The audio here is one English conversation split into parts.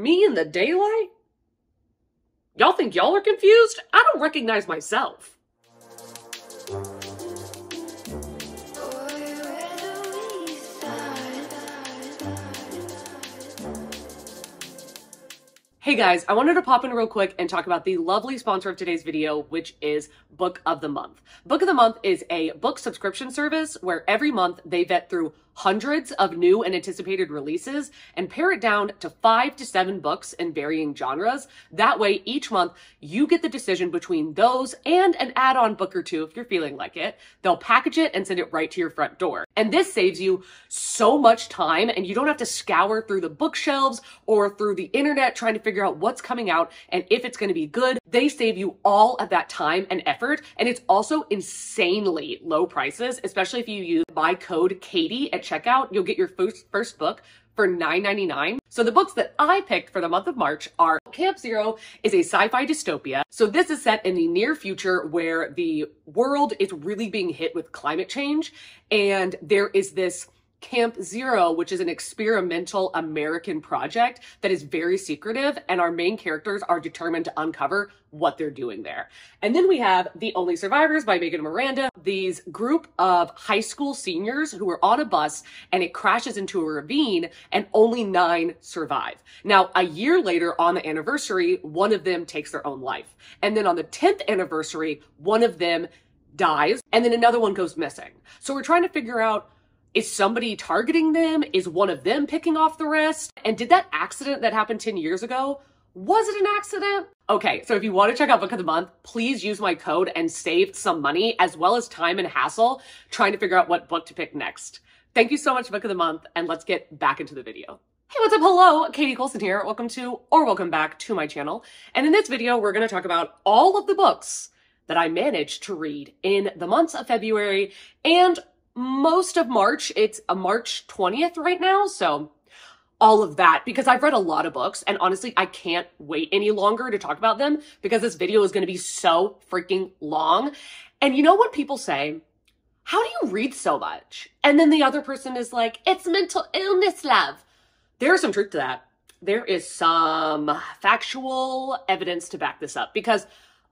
me in the daylight? Y'all think y'all are confused? I don't recognize myself. Hey guys, I wanted to pop in real quick and talk about the lovely sponsor of today's video, which is Book of the Month. Book of the Month is a book subscription service where every month they vet through hundreds of new and anticipated releases and pare it down to 5 to 7 books in varying genres. That way, each month you get the decision between those and an add-on book or two if you're feeling like it. They'll package it and send it right to your front door. And this saves you so much time, and you don't have to scour through the bookshelves or through the internet trying to figure out what's coming out and if it's going to be good. They save you all of that time and effort, and it's also insanely low prices, especially if you use my code Katie at checkout. You'll get your first book for $9.99. So the books that I picked for the month of March are Camp Zero is a sci-fi dystopia. So this is set in the near future where the world is really being hit with climate change, and there is this Camp Zero, which is an experimental American project that is very secretive, and our main characters are determined to uncover what they're doing there. And then we have The Only Survivors by Megan and Miranda, these group of high school seniors who are on a bus and it crashes into a ravine and only 9 survive. Now, a year later on the anniversary, one of them takes their own life. And then on the 10th anniversary, one of them dies and then another one goes missing. So we're trying to figure out, is somebody targeting them? Is one of them picking off the rest? And did that accident that happened 10 years ago, was it an accident? Okay, so if you want to check out Book of the Month, please use my code and save some money as well as time and hassle trying to figure out what book to pick next. Thank you so much, Book of the Month, and let's get back into the video. Hey, what's up? Hello, Katie Colson here. Welcome to, or welcome back to my channel. And in this video, we're going to talk about all of the books that I managed to read in the months of February and most of March. It's a March 20th right now, so all of that, because I've read a lot of books, and honestly, I can't wait any longer to talk about them because this video is going to be so freaking long. And you know what people say? How do you read so much? And then the other person is like, it's mental illness, love. There's some truth to that. There is some factual evidence to back this up, because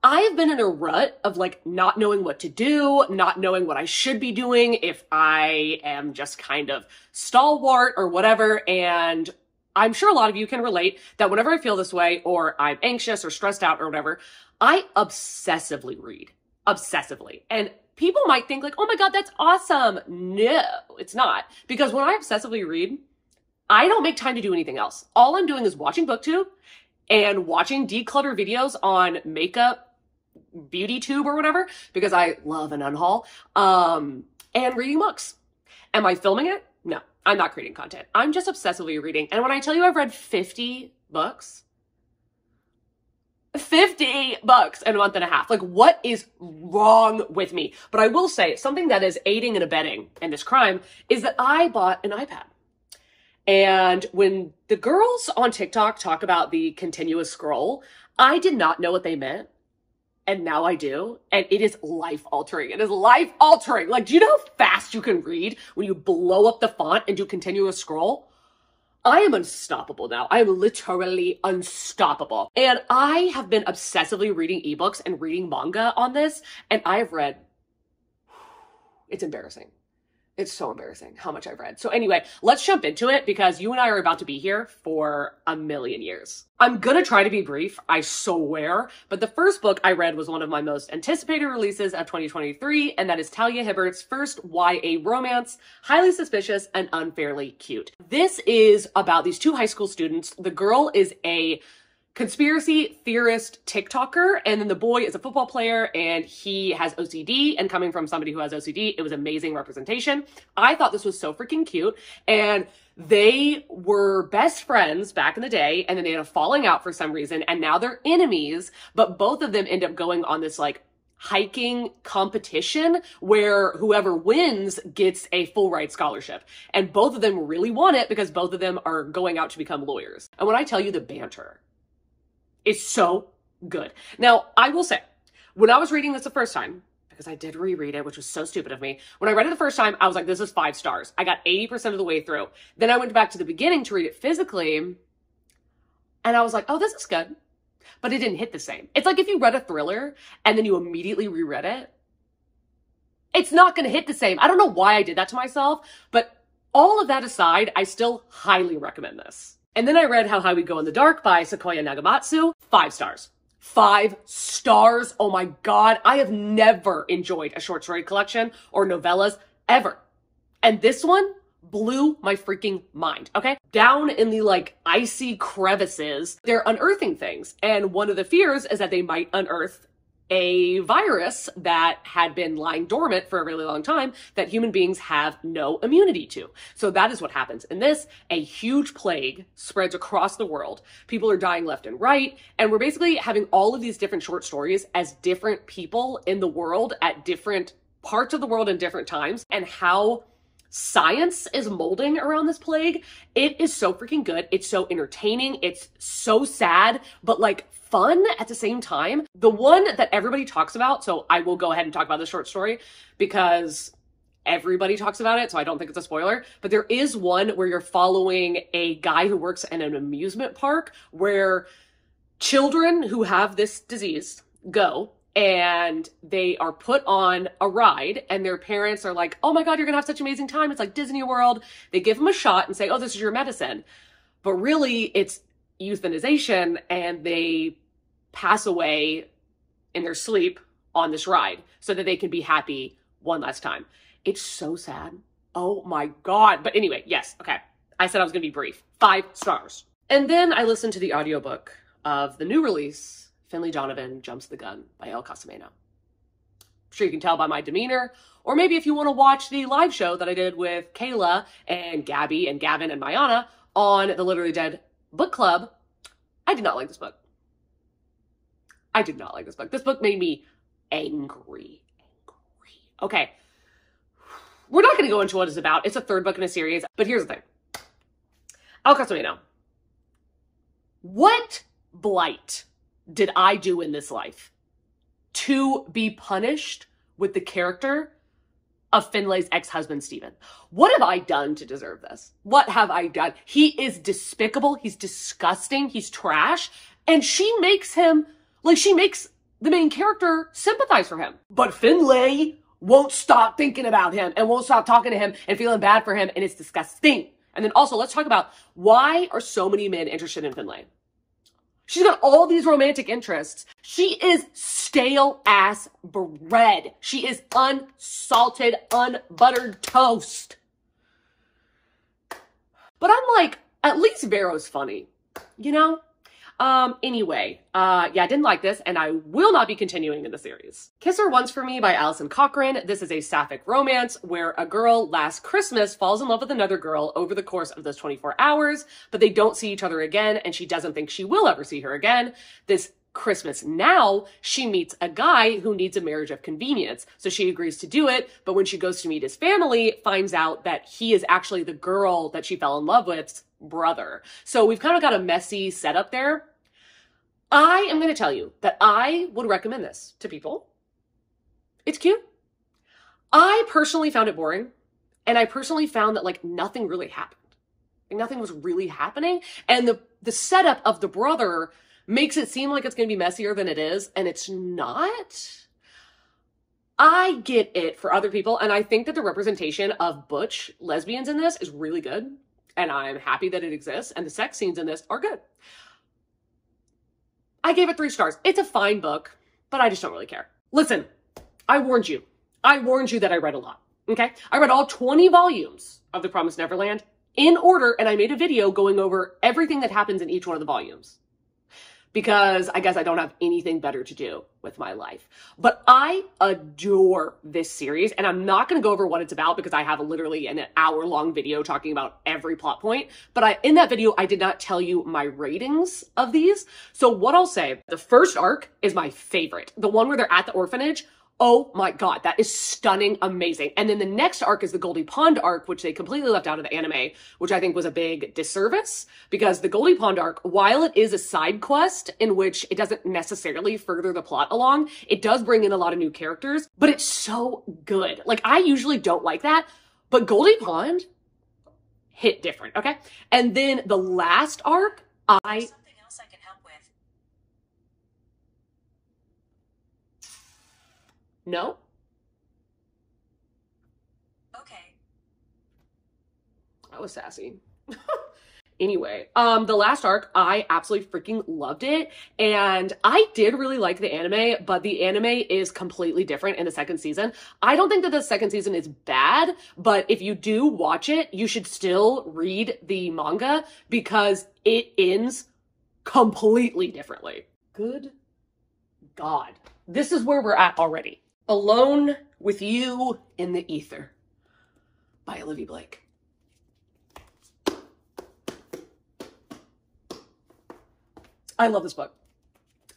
I have been in a rut of like not knowing what to do, not knowing what I should be doing, if I am just kind of stalwart or whatever. And I'm sure a lot of you can relate that whenever I feel this way or I'm anxious or stressed out or whatever, I obsessively read. Obsessively. And people might think like, oh my God, that's awesome. No, it's not. Because when I obsessively read, I don't make time to do anything else. All I'm doing is watching BookTube and watching declutter videos on makeup, beauty tube or whatever, because I love an unhaul, and reading books. Am I filming it? No, I'm not creating content. I'm just obsessively reading. And when I tell you I've read 50 books, 50 books in a month and a half, like what is wrong with me? But I will say something that is aiding and abetting in this crime is that I bought an iPad. And when the girls on TikTok talk about the continuous scroll, I did not know what they meant. And now I do. And it is life altering. It is life altering. Like, do you know how fast you can read when you blow up the font and do continuous scroll? I am unstoppable now. I am literally unstoppable. And I have been obsessively reading ebooks and reading manga on this. And I've read, it's embarrassing. It's so embarrassing how much I've read. So anyway, let's jump into it because you and I are about to be here for a million years. I'm gonna try to be brief, I swear, but the first book I read was one of my most anticipated releases of 2023, and that is Talia Hibbert's first YA romance, Highly Suspicious and Unfairly Cute. This is about these 2 high school students. The girl is a conspiracy theorist TikToker, and then the boy is a football player and he has OCD, and coming from somebody who has OCD, it was amazing representation. I thought this was so freaking cute, and they were best friends back in the day, and then they had a falling out for some reason, and now they're enemies, but both of them end up going on this like hiking competition where whoever wins gets a full ride scholarship, and both of them really want it because both of them are going out to become lawyers. And when I tell you the banter, it's so good. Now, I will say, when I was reading this the first time, because I did reread it, which was so stupid of me. When I read it the first time, I was like, this is 5 stars. I got 80% of the way through. Then I went back to the beginning to read it physically. And I was like, oh, this is good. But it didn't hit the same. It's like if you read a thriller and then you immediately reread it, it's not going to hit the same. I don't know why I did that to myself, but all of that aside, I still highly recommend this. And then I read How High We Go in the Dark by Sequoia Nagamatsu. 5 stars. 5 stars. Oh my God. I have never enjoyed a short story collection or novellas ever. And this one blew my freaking mind, okay? Down in the like icy crevices, they're unearthing things. And one of the fears is that they might unearth a virus that had been lying dormant for a really long time that human beings have no immunity to. So that is what happens in this. A huge plague spreads across the world. People are dying left and right. And we're basically having all of these different short stories as different people in the world at different parts of the world in different times, and how science is molding around this plague. It is so freaking good. It's so entertaining. It's so sad, but like fun at the same time. The one that everybody talks about, so I will go ahead and talk about the short story because everybody talks about it, so I don't think it's a spoiler, but there is one where you're following a guy who works in an amusement park where children who have this disease go and they are put on a ride and their parents are like, oh my God, you're gonna have such an amazing time. It's like Disney World. They give them a shot and say, oh, this is your medicine. But really it's euthanization, and they pass away in their sleep on this ride so that they can be happy one last time. It's so sad. Oh my God. But anyway, yes. Okay. I said I was going to be brief. 5 stars. And then I listened to the audiobook of the new release, Finlay Donovan Jumps the Gun by El Casameno. I'm sure you can tell by my demeanor, or maybe if you want to watch the live show that I did with Kayla and Gabby and Gavin and Mayana on the Literally Dead book club, I did not like this book. I did not like this book. This book made me angry. Okay. We're not going to go into what it's about. It's a 3rd book in a series, but here's the thing. El Casameno. What blight did I do in this life to be punished with the character of Finlay's ex-husband, Stephen? What have I done to deserve this? What have I done? He is despicable. He's disgusting. He's trash. And she makes him, like, she makes the main character sympathize for him. But Finlay won't stop thinking about him and won't stop talking to him and feeling bad for him. And it's disgusting. And then also, let's talk about why are so many men interested in Finlay? She's got all these romantic interests. She is stale ass bread. She is unsalted, unbuttered toast. But I'm like, at least Vero's funny, you know? Anyway, yeah, I didn't like this, and I will not be continuing in the series. Kiss Her Once for Me by Alison Cochrane. This is a sapphic romance where a girl last Christmas falls in love with another girl over the course of those 24 hours, but they don't see each other again, and she doesn't think she will ever see her again. This Christmas now, she meets a guy who needs a marriage of convenience. So she agrees to do it, but when she goes to meet his family, finds out that he is actually the girl that she fell in love with's brother. So we've kind of got a messy setup there. I am going to tell you that I would recommend this to people. It's cute. I personally found it boring, and I personally found that like nothing really happened. Like, nothing was really happening, and the setup of the brother makes it seem like it's going to be messier than it is, and it's not. I get it for other people, and I think that the representation of butch lesbians in this is really good, and I'm happy that it exists, and the sex scenes in this are good. I gave it 3 stars. It's a fine book, but I just don't really care. Listen, I warned you. I warned you that I read a lot, okay? I read all 20 volumes of The Promised Neverland in order, and I made a video going over everything that happens in each one of the volumes. Because I guess I don't have anything better to do with my life. But I adore this series, and I'm not going to go over what it's about because I have literally an hour-long video talking about every plot point. But in that video, I did not tell you my ratings of these. So what I'll say, the first arc is my favorite. The one where they're at the orphanage. Oh my God, that is stunning, amazing. And then the next arc is the Goldie Pond arc, which they completely left out of the anime, which I think was a big disservice because the Goldie Pond arc, while it is a side quest in which it doesn't necessarily further the plot along, it does bring in a lot of new characters, but it's so good. Like, I usually don't like that, but Goldie Pond hit different, okay? And then the last arc, No? Okay. That was sassy. Anyway, the last arc, I absolutely freaking loved it. And I did really like the anime, but the anime is completely different in the second season. I don't think that the second season is bad, but if you do watch it, you should still read the manga because it ends completely differently. Good God. This is where we're at already. Alone with You in the Ether by Olivia Blake. I love this book.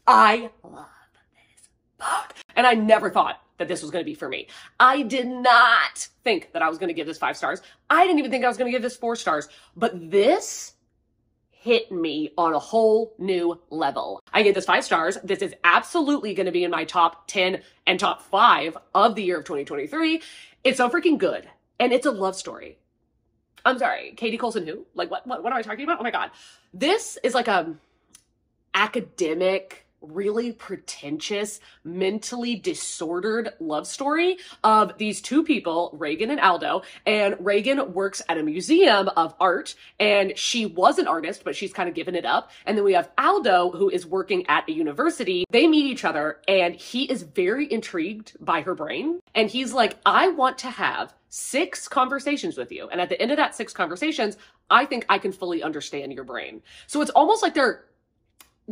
I love this book. And I never thought that this was going to be for me. I did not think that I was going to give this 5 stars. I didn't even think I was going to give this 4 stars. But this hit me on a whole new level. I gave this 5 stars. This is absolutely going to be in my top 10 and top 5 of the year of 2023. It's so freaking good. And it's a love story. I'm sorry, Katie Colson who? Like, what am I talking about? Oh my God. This is like a academic, really pretentious, mentally disordered love story of these two people, Reagan and Aldo. And Reagan works at a museum of art, and she was an artist, but she's kind of given it up. And then we have Aldo, who is working at a university. They meet each other, and he is very intrigued by her brain. And he's like, I want to have 6 conversations with you. And at the end of that 6 conversations, I think I can fully understand your brain. So it's almost like they're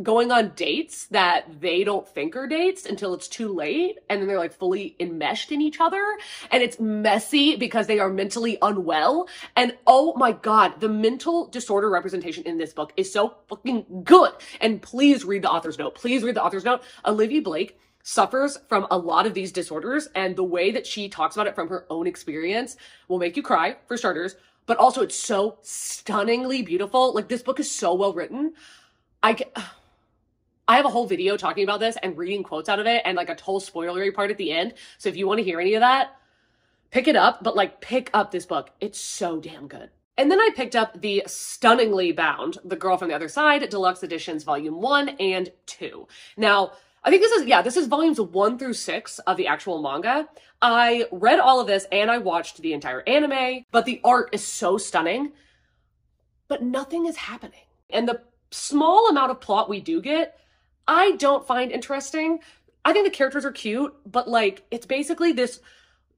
going on dates that they don't think are dates until it's too late. And then they're like fully enmeshed in each other. And it's messy because they are mentally unwell. And oh my God, the mental disorder representation in this book is so fucking good. And please read the author's note. Please read the author's note. Olivia Blake suffers from a lot of these disorders. And the way that she talks about it from her own experience will make you cry, for starters. But also it's so stunningly beautiful. Like, this book is so well written. I have a whole video talking about this and reading quotes out of it and like a whole spoilery part at the end. So if you want to hear any of that, pick it up, but like pick up this book. It's so damn good. And then I picked up the stunningly bound The Girl from the Other Side Deluxe Editions Volume 1 and 2. Now, I think this is volumes 1 through 6 of the actual manga. I read all of this and I watched the entire anime, but the art is so stunning, but nothing is happening. And the small amount of plot we do get, I don't find interesting. I think the characters are cute, but like, it's basically this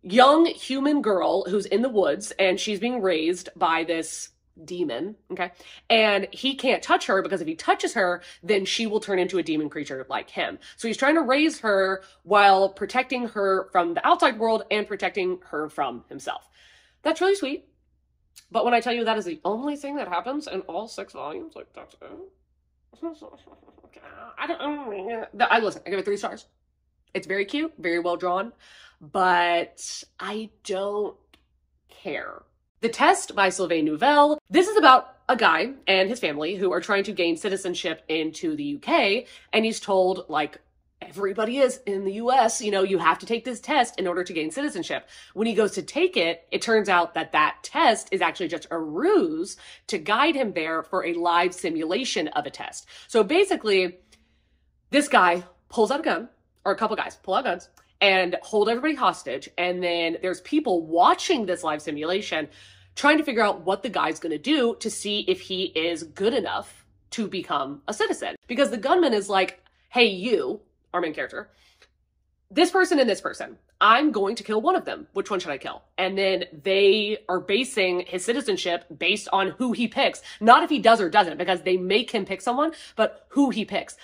young human girl who's in the woods and she's being raised by this demon, okay? And he can't touch her because if he touches her, then she will turn into a demon creature like him. So he's trying to raise her while protecting her from the outside world and protecting her from himself. That's really sweet. But when I tell you that is the only thing that happens in all 6 volumes, like, that's it. Listen, I give it 3 stars. It's very cute, very well drawn, but I don't care. The Test by Sylvain Nouvelle. This is about a guy and his family who are trying to gain citizenship into the UK, and he's told, like everybody is in the US, you know, you have to take this test in order to gain citizenship. When he goes to take it, it turns out that that test is actually just a ruse to guide him there for a live simulation of a test. So basically, this guy pulls out a gun, or a couple guys pull out guns and hold everybody hostage. And then there's people watching this live simulation trying to figure out what the guy's going to do to see if he is good enough to become a citizen. Because the gunman is like, hey, you, our main character, this person and this person, I'm going to kill one of them. Which one should I kill? And then they are basing his citizenship based on who he picks. Not if he does or doesn't, because they make him pick someone, but who he picks.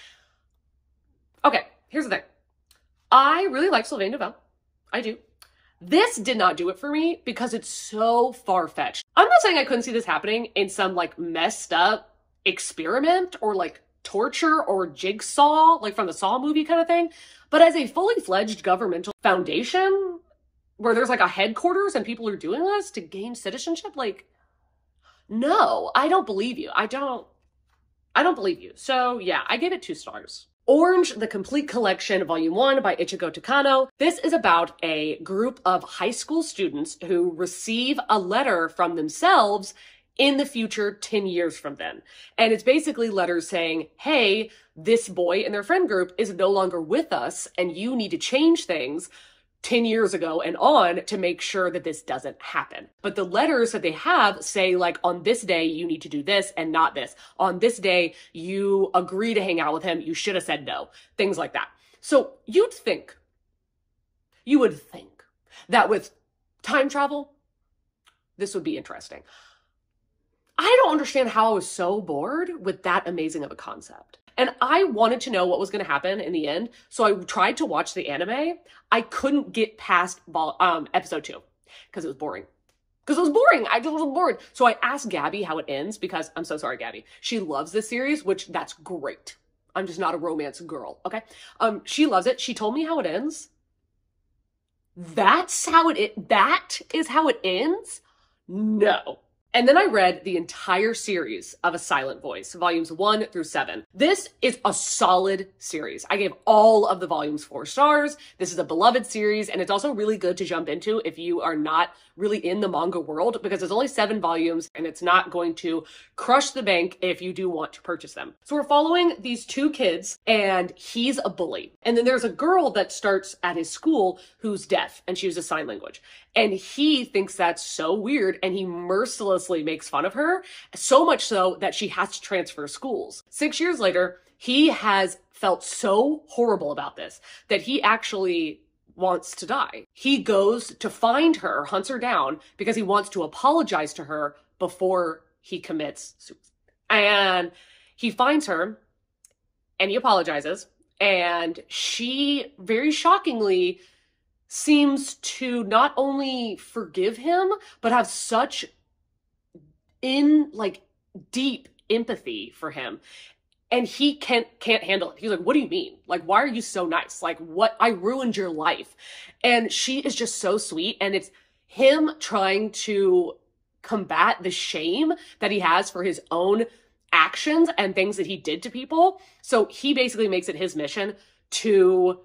Okay, here's the thing. I really like Sylvain Nouvelle. I do. This did not do it for me because it's so far-fetched. I'm not saying I couldn't see this happening in some like messed up experiment or like torture or jigsaw, like from the Saw movie kind of thing. But as a fully fledged governmental foundation where there's like a headquarters and people are doing this to gain citizenship, like, no, I don't believe you. I don't believe you. So yeah, I gave it 2 stars. Orange, the Complete Collection, Volume 1 by Ichigo Takano. This is about a group of high school students who receive a letter from themselves in the future 10 years from then. And it's basically letters saying, hey, this boy in their friend group is no longer with us and you need to change things 10 years ago and on to make sure that this doesn't happen. But the letters that they have say, like, on this day, you need to do this and not this. On this day, you agree to hang out with him. You should have said no. Things like that. So you would think that with time travel, this would be interesting. I don't understand how I was so bored with that amazing of a concept. And I wanted to know what was going to happen in the end. So I tried to watch the anime. I couldn't get past episode 2 because it was boring. I just was bored. So I asked Gabby how it ends because I'm so sorry, Gabby. She loves this series, which that's great. I'm just not a romance girl. Okay. She loves it. She told me how it ends. That is how it ends? No. And then I read the entire series of A Silent Voice, volumes 1 through 7. This is a solid series. I gave all of the volumes 4 stars. This is a beloved series, and it's also really good to jump into if you are not really in the manga world, because there's only 7 volumes and it's not going to crush the bank if you do want to purchase them. So we're following these 2 kids, and he's a bully. And then there's a girl that starts at his school who's deaf, and she uses sign language. And he thinks that's so weird, and he mercilessly makes fun of her, so much so that she has to transfer schools. 6 years later, he has felt so horrible about this that he actually wants to die. He goes to find her, hunts her down, because he wants to apologize to her before he commits suicide. And he finds her, and he apologizes, and she, very shockingly, seems to not only forgive him, but have such deep empathy for him. And he can't handle it. He's like, what do you mean? Like, why are you so nice? Like, what? I ruined your life. And she is just so sweet. And it's him trying to combat the shame that he has for his own actions and things that he did to people. So he basically makes it his mission to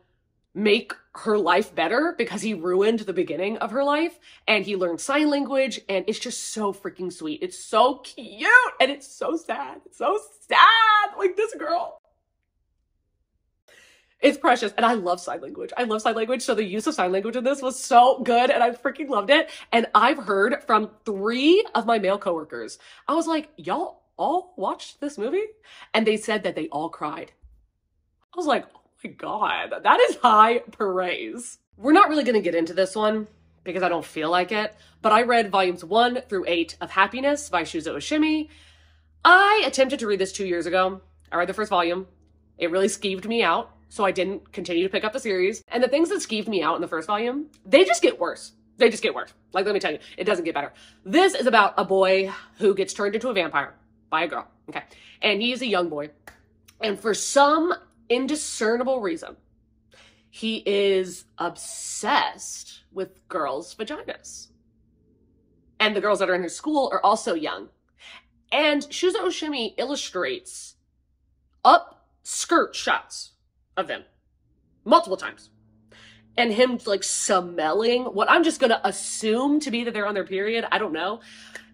make her life better because he ruined the beginning of her life, and he learned sign language, and it's just so freaking sweet. It's so cute, and it's so sad. It's so sad. Like, this girl. It's precious, and I love sign language. I love sign language, so the use of sign language in this was so good, and I freaking loved it. And I've heard from 3 of my male coworkers. I was like, y'all all watched this movie? And they said that they all cried. I was like, my God, that is high praise. We're not really going to get into this one because I don't feel like it, but I read volumes 1 through 8 of Happiness by Shuzo Oshimi. I attempted to read this 2 years ago. I read the first volume. It really skeeved me out, so I didn't continue to pick up the series. And the things that skeeved me out in the first volume, they just get worse. They just get worse. Like, let me tell you, it doesn't get better. This is about a boy who gets turned into a vampire by a girl. Okay. And he's a young boy. And for some indiscernible reason, he is obsessed with girls' vaginas. And the girls that are in his school are also young. And Shuzo Oshimi illustrates upskirt shots of them multiple times. And him like smelling what I'm just gonna assume to be that they're on their period. I don't know.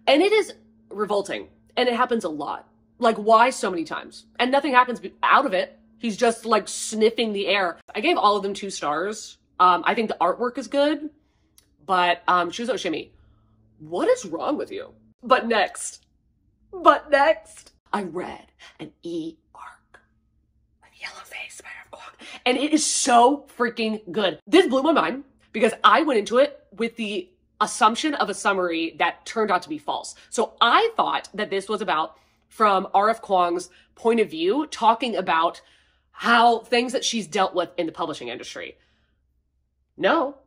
And it is revolting. And it happens a lot. Like, why so many times? And nothing happens out of it. He's just like sniffing the air. I gave all of them 2 stars. I think the artwork is good, but Shuzo Oshimi, what is wrong with you? But next, I read an e-arc with Yellowface by Kwong, and it is so freaking good. This blew my mind because I went into it with the assumption of a summary that turned out to be false. So I thought that this was about, from R.F. Kwong's point of view, talking about how things that she's dealt with in the publishing industry. No.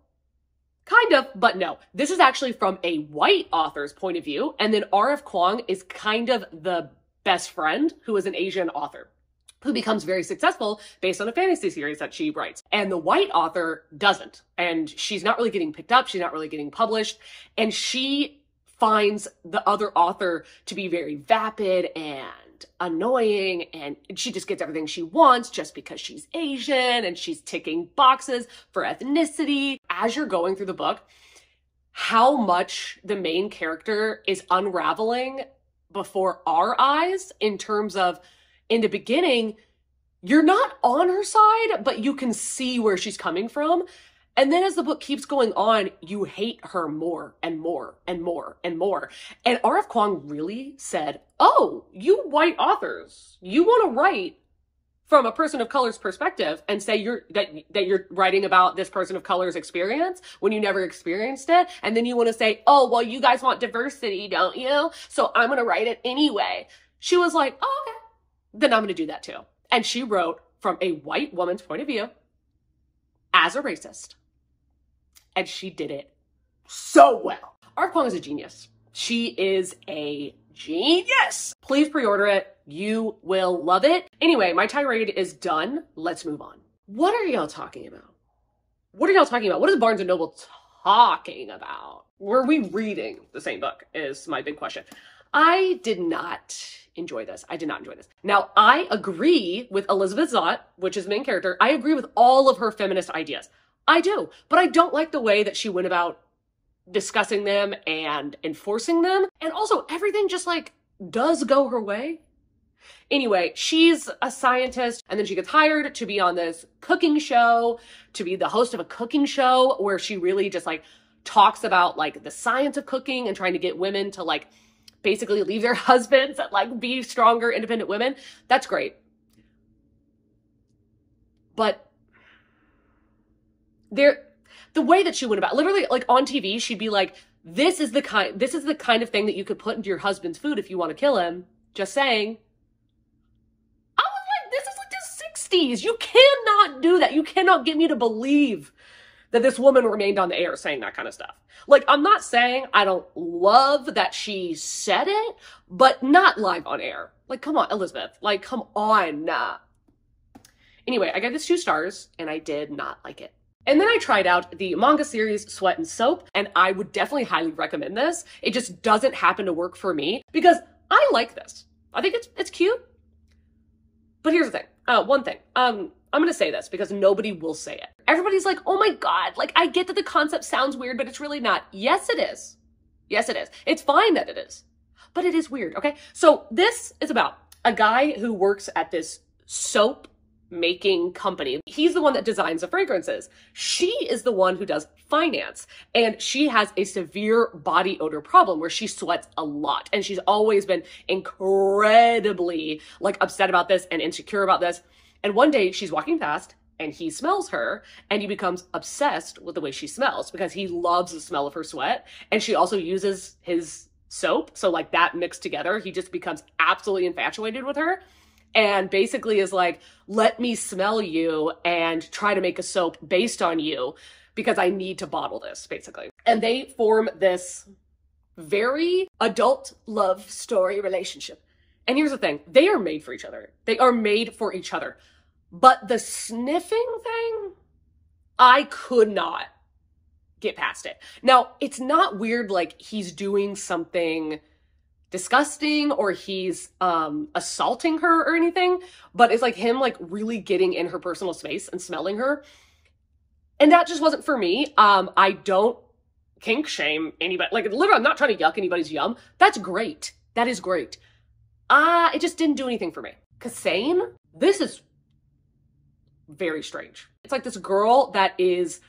Kind of, but no. This is actually from a white author's point of view, and then R.F. Kwong is kind of the best friend who is an Asian author who becomes very successful based on a fantasy series that she writes. And the white author doesn't. And she's not really getting picked up. She's not really getting published. And she finds the other author to be very vapid and annoying, and she just gets everything she wants just because she's Asian, and she's ticking boxes for ethnicity. As you're going through the book, how much the main character is unraveling before our eyes, in terms of, in the beginning, you're not on her side, but you can see where she's coming from. And then as the book keeps going on, you hate her more and more and more and more. And R.F. Kuang really said, oh, you white authors, you want to write from a person of color's perspective and say that you're writing about this person of color's experience when you never experienced it. And then you want to say, oh, well, you guys want diversity, don't you? So I'm going to write it anyway. She was like, oh, okay, then I'm going to do that too. And she wrote from a white woman's point of view as a racist. And she did it so well. R.F. Kuang is a genius. She is a genius. Please pre-order it. You will love it. Anyway, my tirade is done. Let's move on. What are y'all talking about? What are y'all talking about? What is Barnes & Noble talking about? Were we reading the same book is my big question. I did not enjoy this. I did not enjoy this. Now, I agree with Elizabeth Zott, which is the main character. I agree with all of her feminist ideas. I do, but I don't like the way that she went about discussing them and enforcing them. And also everything just like does go her way. Anyway, she's a scientist and then she gets hired to be on this cooking show, to be the host of a cooking show where she really just like talks about like the science of cooking and trying to get women to like basically leave their husbands and like be stronger, independent women. That's great. But the way that she went about, literally like on TV, she'd be like, this is the kind of thing that you could put into your husband's food if you want to kill him. Just saying. I was like, this is like the 60s. You cannot do that. You cannot get me to believe that this woman remained on the air saying that kind of stuff. Like, I'm not saying I don't love that she said it, but not live on air. Like, come on, Elizabeth. Like, come on. Nah. Anyway, I gave this 2 stars and I did not like it. And then I tried out the manga series Sweat and Soap, and I would definitely highly recommend this. It just doesn't happen to work for me because I like this. I think it's cute. But here's the thing. One thing. I'm going to say this because nobody will say it. Everybody's like, oh my God, like I get that the concept sounds weird, but it's really not. Yes, it is. Yes, it is. It's fine that it is, but it is weird. Okay. So this is about a guy who works at this soap making company. He's the one that designs the fragrances. She is the one who does finance, and she has a severe body odor problem where she sweats a lot, and she's always been incredibly like upset about this and insecure about this. And one day she's walking past and he smells her and he becomes obsessed with the way she smells because he loves the smell of her sweat, and she also uses his soap, so like that mixed together, he just becomes absolutely infatuated with her. And basically is like, let me smell you and try to make a soap based on you because I need to bottle this, basically. And they form this very adult love story relationship. And here's the thing. They are made for each other. They are made for each other. But the sniffing thing, I could not get past it. Now, it's not weird like he's doing something disgusting or he's assaulting her or anything, but it's like him like really getting in her personal space and smelling her. And that just wasn't for me. I don't kink shame anybody. Like literally, I'm not trying to yuck anybody's yum. That's great. That is great. It just didn't do anything for me. Kasane, this is very strange. It's like this girl that is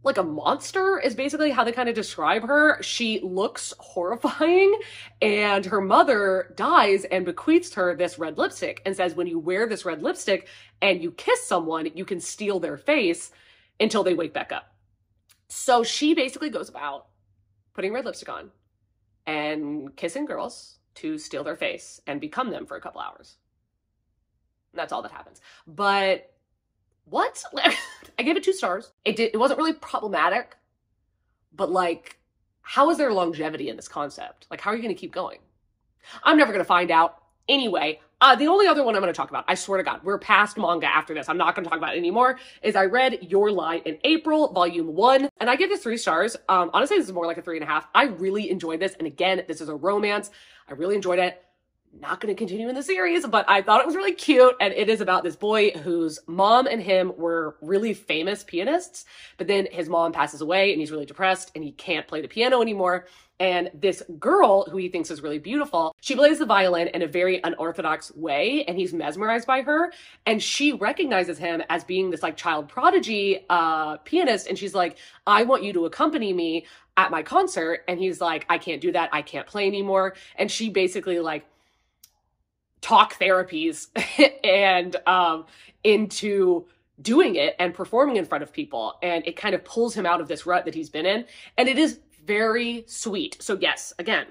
like a monster is basically how they kind of describe her. She looks horrifying, and her mother dies and bequeaths her this red lipstick and says, when you wear this red lipstick and you kiss someone, you can steal their face until they wake back up. So she basically goes about putting red lipstick on and kissing girls to steal their face and become them for a couple hours. That's all that happens. But what? I gave it 2 stars. It wasn't really problematic, but like, how is there longevity in this concept? Like, how are you going to keep going? I'm never going to find out. Anyway, the only other one I'm going to talk about, I swear to God, we're past manga after this. I'm not going to talk about it anymore, is I read Your Lie in April, volume 1, and I give this 3 stars. Honestly, this is more like a 3.5. I really enjoyed this. And again, this is a romance. I really enjoyed it. Not going to continue in the series, but I thought it was really cute. And it is about this boy whose mom and him were really famous pianists, but then his mom passes away and he's really depressed and he can't play the piano anymore. And this girl, who he thinks is really beautiful, she plays the violin in a very unorthodox way, and he's mesmerized by her. And she recognizes him as being this like child prodigy pianist, and she's like, I want you to accompany me at my concert. And he's like, I can't do that. I can't play anymore. And she basically like talk therapies and into doing it and performing in front of people. And it kind of pulls him out of this rut that he's been in. And it is very sweet. So yes, again,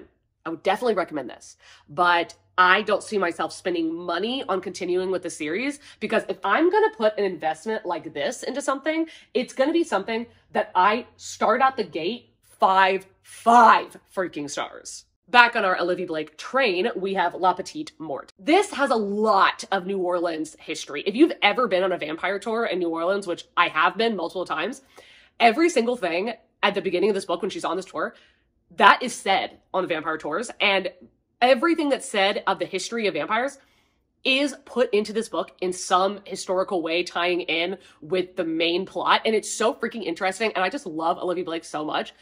I would definitely recommend this, but I don't see myself spending money on continuing with the series, because if I'm going to put an investment like this into something, it's going to be something that I start out the gate five freaking stars. Back on our Olivia Blake train, we have La Petite Morte. This has a lot of New Orleans history. If you've ever been on a vampire tour in New Orleans, which I have been multiple times, every single thing at the beginning of this book when she's on this tour, that is said on the vampire tours. And everything that's said of the history of vampires is put into this book in some historical way, tying in with the main plot. And it's so freaking interesting. And I just love Olivia Blake so much.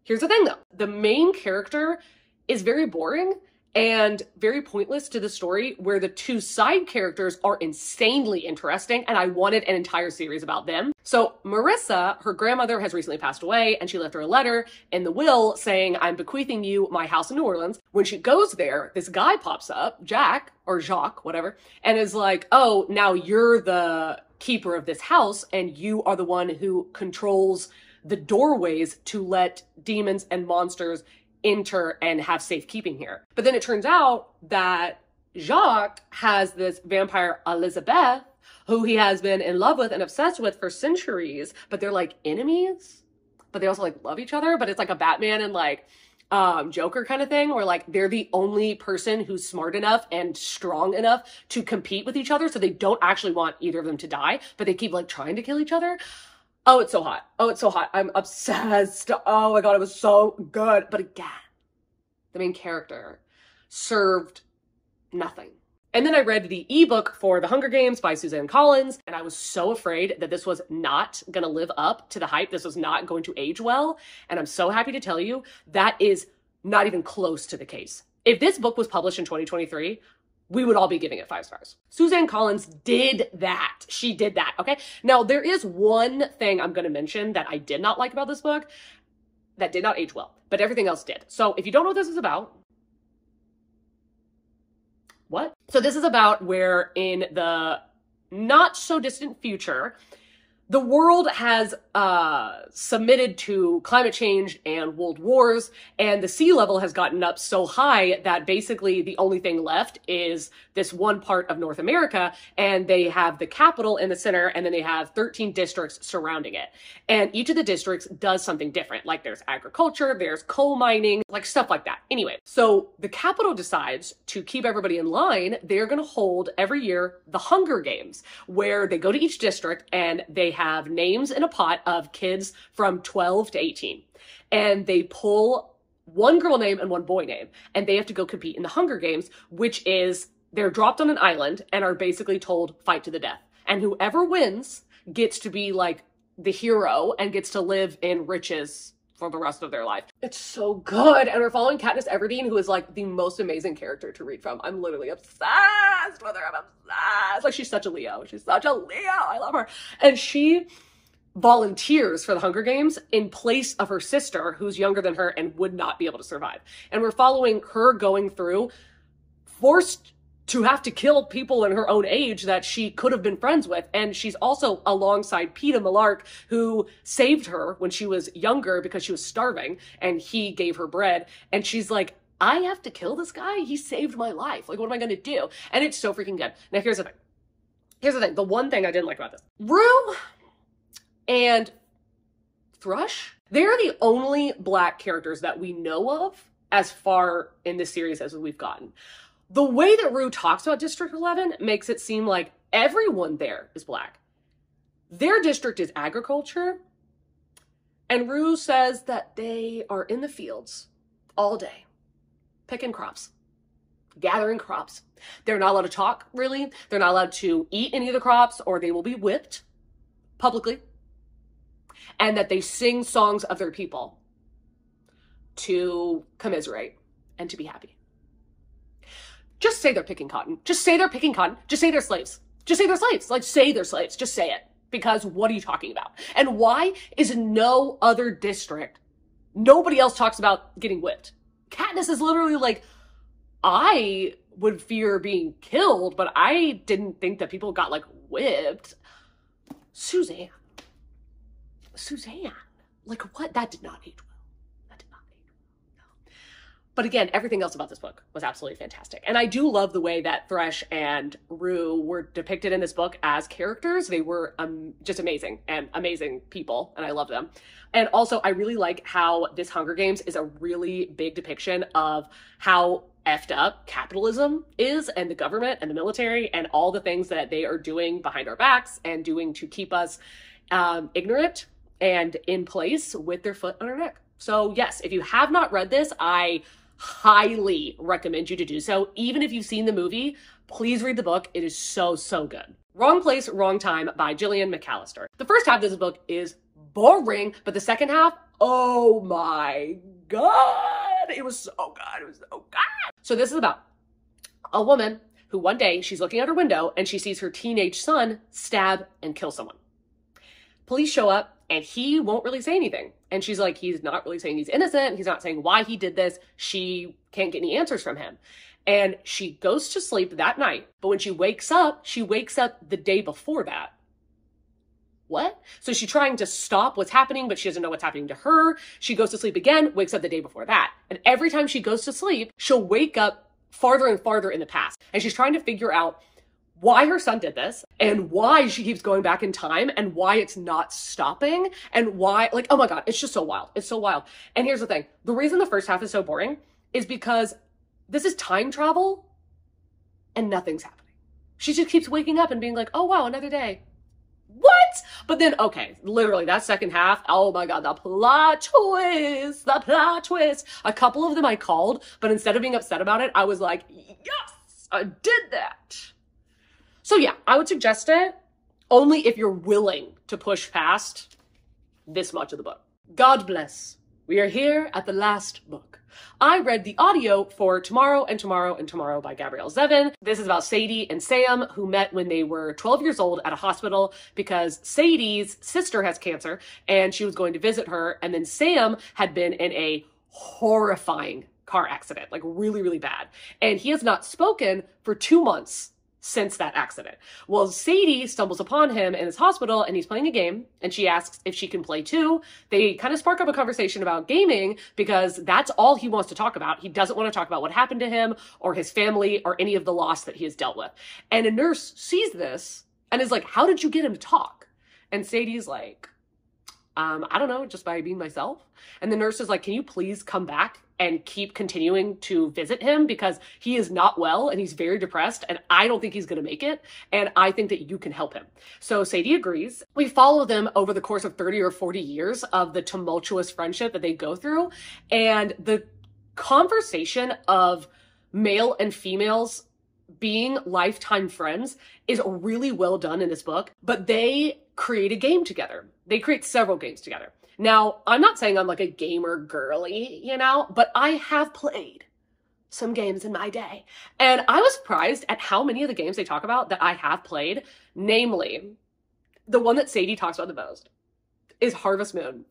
Here's the thing though. The main character is very boring and very pointless to the story, where the two side characters are insanely interesting, and I wanted an entire series about them. So Marissa, her grandmother has recently passed away, and she left her a letter in the will saying, I'm bequeathing you my house in New Orleans. When she goes there, this guy pops up, Jack, or Jacques, whatever, and is like, oh, now you're the keeper of this house, and you are the one who controls the doorways to let demons and monsters enter and have safekeeping here. But then it turns out that Jacques has this vampire Elizabeth, who he has been in love with and obsessed with for centuries, but they're like enemies, but they also like love each other. But it's like a Batman and like Joker kind of thing, where like they're the only person who's smart enough and strong enough to compete with each other. So they don't actually want either of them to die, but they keep like trying to kill each other. Oh, it's so hot. Oh, it's so hot. I'm obsessed. Oh my God, it was so good. But again, the main character served nothing. And then I read the ebook for The Hunger Games by Suzanne Collins, and I was so afraid that this was not going to live up to the hype. This was not going to age well. And I'm so happy to tell you that is not even close to the case. If this book was published in 2023, we would all be giving it 5 stars. Suzanne Collins did that. She did that, okay? Now, there is one thing I'm going to mention that I did not like about this book that did not age well, but everything else did. So if you don't know what this is about, what? So this is about where in the not so distant future, the world has submitted to climate change and world wars, and the sea level has gotten up so high that basically the only thing left is this one part of North America, and they have the capital in the center, and then they have 13 districts surrounding it. And each of the districts does something different. Like there's agriculture, there's coal mining, like stuff like that. Anyway, so the capital decides to keep everybody in line. They're going to hold every year the Hunger Games, where they go to each district and they have names in a pot of kids from 12 to 18. And they pull one girl name and one boy name, and they have to go compete in the Hunger Games, which is they're dropped on an island and are basically told fight to the death. And whoever wins gets to be like the hero and gets to live in riches for the rest of their life. It's so good. And we're following Katniss Everdeen, who is like the most amazing character to read from. I'm literally obsessed with her. I'm obsessed. Like she's such a Leo. She's such a Leo. I love her. And she volunteers for the Hunger Games in place of her sister, who's younger than her and would not be able to survive. And we're following her going through, forced to have to kill people in her own age that she could have been friends with. And she's also alongside Peeta Mellark, who saved her when she was younger because she was starving, and he gave her bread. And she's like, I have to kill this guy? He saved my life. Like, what am I going to do? And it's so freaking good. Now, here's the thing. Here's the thing. The one thing I didn't like about this. Rue and Thrush, they're the only Black characters that we know of as far in this series as we've gotten. The way that Rue talks about District 11 makes it seem like everyone there is Black. Their district is agriculture, and Rue says that they are in the fields all day, picking crops, gathering crops. They're not allowed to talk, really. They're not allowed to eat any of the crops, or they will be whipped publicly, and that they sing songs of their people to commiserate and to be happy. Just say they're picking cotton. Just say they're picking cotton. Just say they're slaves. Just say they're slaves. Like, say they're slaves. Just say it. Because what are you talking about? And why is no other district, nobody else talks about getting whipped? Katniss is literally like, I would fear being killed, but I didn't think that people got, like, whipped. Suzanne. Like, what? That did not age well. That did not age well. No. But again, everything else about this book was absolutely fantastic. And I do love the way that Thresh and Rue were depicted in this book as characters. They were just amazing and amazing people, and I love them. And also, I really like how this Hunger Games is a really big depiction of how effed up capitalism is, and the government and the military and all the things that they are doing behind our backs and doing to keep us ignorant and in place with their foot on our neck. So yes, if you have not read this, I highly recommend you to do so. Even if you've seen the movie, please read the book. It is so, so good. Wrong Place, Wrong Time by Gillian McAllister. The first half of this book is boring, but the second half, oh my God, it was so good. It was so good. So this is about a woman who one day she's looking out her window and she sees her teenage son stab and kill someone. Police show up and he won't really say anything. And she's like, he's not really saying he's innocent. He's not saying why he did this. She can't get any answers from him. And she goes to sleep that night. But when she wakes up the day before that. What? So she's trying to stop what's happening, but she doesn't know what's happening to her. She goes to sleep again, wakes up the day before that. And every time she goes to sleep, she'll wake up farther and farther in the past. And she's trying to figure out why her son did this and why she keeps going back in time and why it's not stopping and why, like, oh my God, it's just so wild. It's so wild. And here's the thing. The reason the first half is so boring is because this is time travel and nothing's happening. She just keeps waking up and being like, oh wow, another day. What? But then, okay, literally that second half, oh my God, the plot twist. A couple of them I called, but instead of being upset about it, I was like, yes, I did that. So yeah, I would suggest it only if you're willing to push past this much of the book. God bless. We are here at the last book. I read the audio for Tomorrow and Tomorrow and Tomorrow by Gabrielle Zevin. This is about Sadie and Sam, who met when they were 12 years old at a hospital because Sadie's sister has cancer and she was going to visit her. And then Sam had been in a horrifying car accident, like really, really bad. And he has not spoken for 2 months since that accident. Well, Sadie stumbles upon him in his hospital and he's playing a game and she asks if she can play too. They kind of spark up a conversation about gaming because that's all he wants to talk about. He doesn't want to talk about what happened to him or his family or any of the loss that he has dealt with. And a nurse sees this and is like, how did you get him to talk? And Sadie's like, I don't know, just by being myself. And the nurse is like, can you please come back and keep continuing to visit him because he is not well and he's very depressed and I don't think he's going to make it. And I think that you can help him. So Sadie agrees. We follow them over the course of 30 or 40 years of the tumultuous friendship that they go through. And the conversation of male and females being lifetime friends is really well done in this book, but they create a game together. They create several games together. Now, I'm not saying I'm like a gamer girly, you know, but I have played some games in my day. And I was surprised at how many of the games they talk about that I have played. Namely, the one that Sadie talks about the most is Harvest Moon.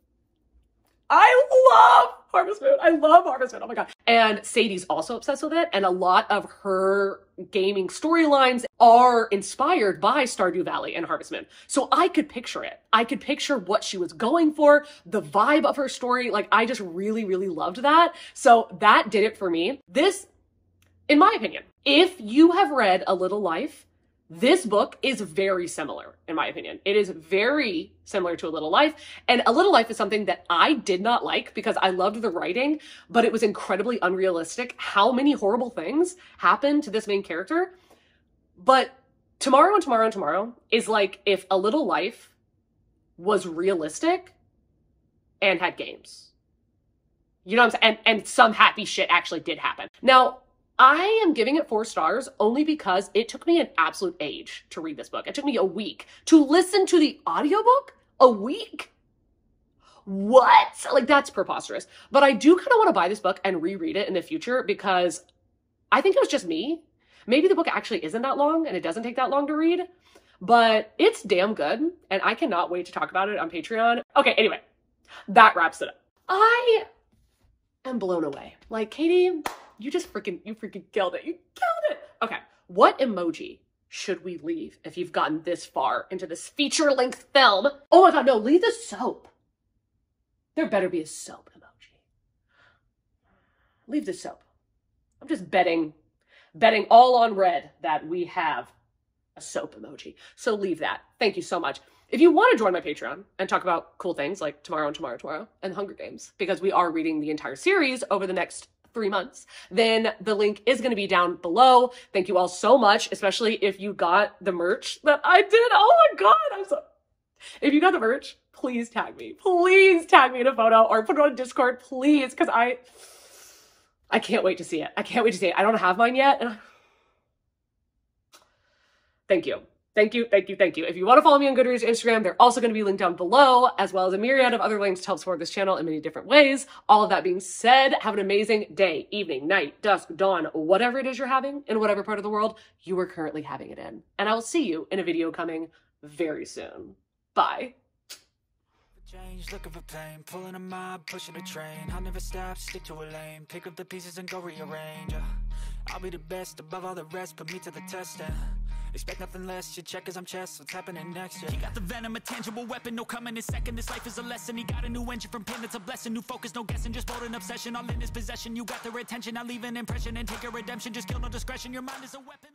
I love Harvest Moon. I love Harvest Moon. Oh my God. And Sadie's also obsessed with it. And a lot of her gaming storylines are inspired by Stardew Valley and Harvest Moon. So I could picture it. I could picture what she was going for, the vibe of her story. Like, I just really, really loved that. So that did it for me. This, in my opinion, if you have read A Little Life, this book is very similar, in my opinion. It is very similar to A Little Life. And A Little Life is something that I did not like because I loved the writing, but it was incredibly unrealistic how many horrible things happened to this main character. But Tomorrow and Tomorrow and Tomorrow is like if A Little Life was realistic and had games. You know what I'm saying? And some happy shit actually did happen. Now, I am giving it 4 stars only because it took me an absolute age to read this book. It took me a week to listen to the audiobook. A week? What? Like, that's preposterous. But I do kind of want to buy this book and reread it in the future because I think it was just me. Maybe the book actually isn't that long and it doesn't take that long to read, but it's damn good. And I cannot wait to talk about it on Patreon. Okay, anyway, that wraps it up. I am blown away. Like, Katie, you freaking killed it. You killed it. Okay, what emoji should we leave if you've gotten this far into this feature-length film? Oh my God, no, leave the soap. There better be a soap emoji. Leave the soap. I'm just betting all on red that we have a soap emoji. So leave that. Thank you so much. If you want to join my Patreon and talk about cool things like Tomorrow and Hunger Games, because we are reading the entire series over the next 3 months, then the link is going to be down below. Thank you all so much, especially if you got the merch that I did. Oh my God, if you got the merch, please tag me. Please tag me in a photo or put it on Discord, please, because I can't wait to see it. I can't wait to see it. I don't have mine yet. And thank you. Thank you, thank you, thank you. If you want to follow me on Goodreads or Instagram, they're also going to be linked down below, as well as a myriad of other links to help support this channel in many different ways. All of that being said, have an amazing day, evening, night, dusk, dawn, whatever it is you're having in whatever part of the world you are currently having it in. And I will see you in a video coming very soon. Bye. Change, looking for pain, pulling a mob, pushing a train. I'll never stop, stick to a lane, pick up the pieces and go rearrange. I'll be the best above all the rest, put me to the test. Expect nothing less, you check as I'm chess, what's happening next? You got the venom, a tangible weapon, no coming in second. This life is a lesson, he got a new engine from pain, that's a blessing. New focus, no guessing, just bold and obsession, all in his possession. You got their attention, I leave an impression and take a redemption. Just kill, no discretion, your mind is a weapon.